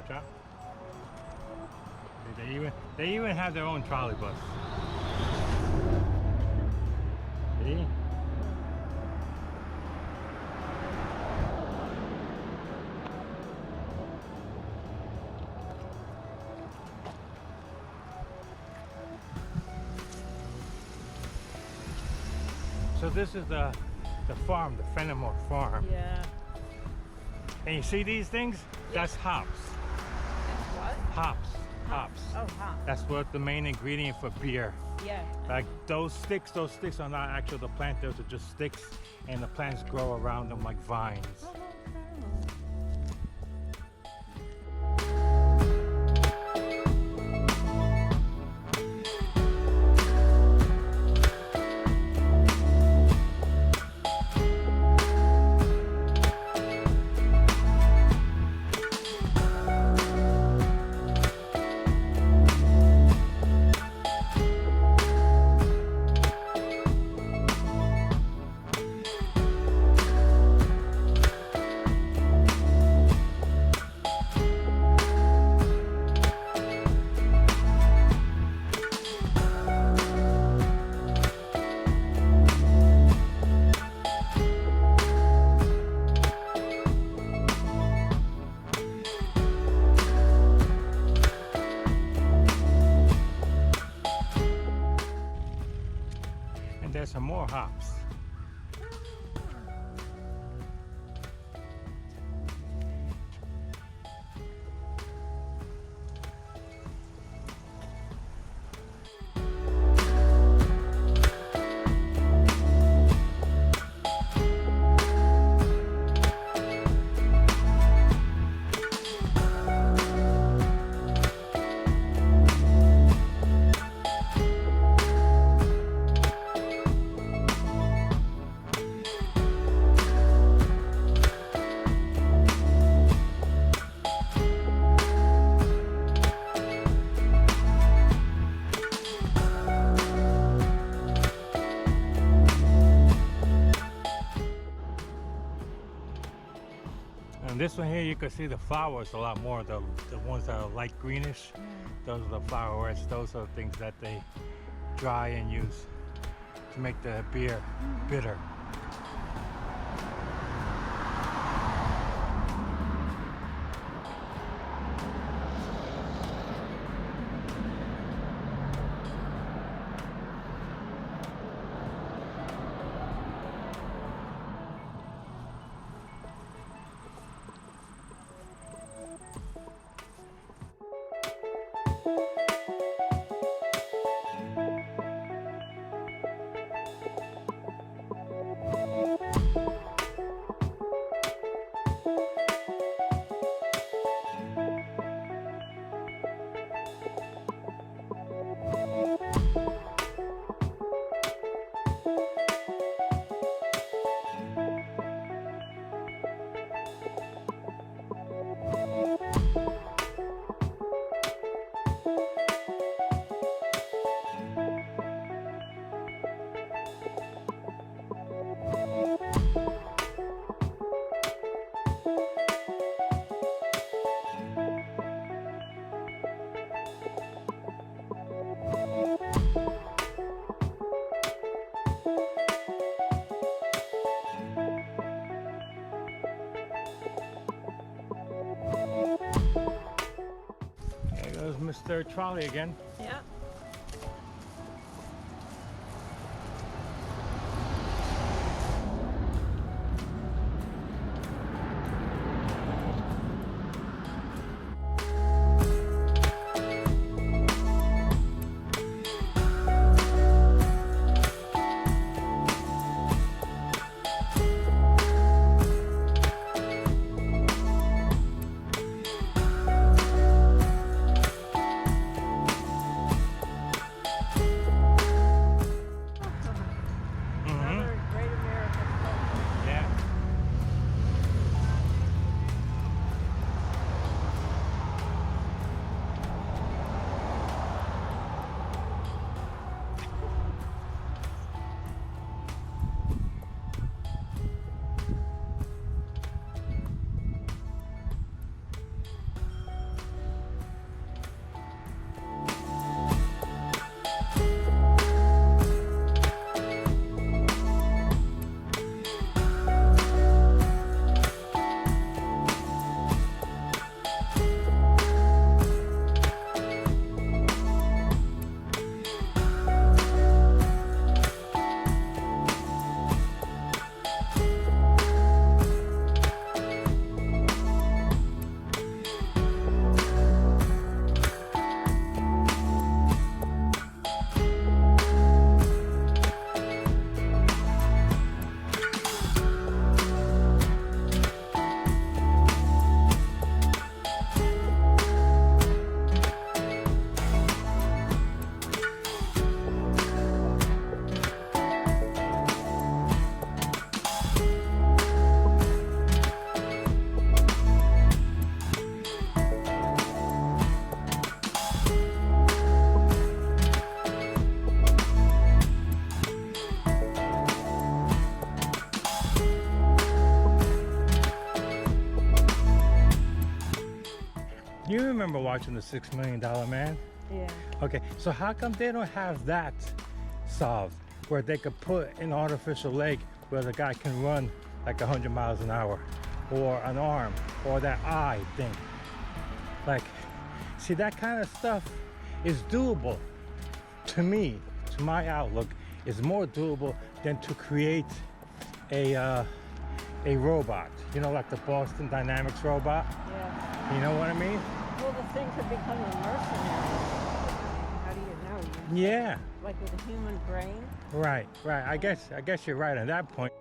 Watch out. They even have their own trolley bus. See? So this is the farm, the Fenimore farm. Yeah. And you see these things? That's hops. That's what? Hops. Hops. Oh, hops. That's what the main ingredient for beer. Yeah. Like those sticks are not actually the plant, those are just sticks, and the plants grow around them like vines. And there's some more hops. And this one here, you can see the flowers a lot more. The ones that are light greenish, those are the flowers. Those are the things that they dry and use to make the beer bitter. There goes Mr. Trolley again. Yeah. You remember watching the $6 Million Man? Yeah. Okay, so how come they don't have that solved, where they could put an artificial leg where the guy can run like 100 miles an hour, or an arm, or that eye thing? Like, see, that kind of stuff is doable to me, to my outlook, is more doable than to create a robot, you know, like the Boston Dynamics robot. Yeah. You know what I mean? Well, the thing could become a mercenary. How do you know? Yeah. Like with a human brain? Right. I guess you're right on that point.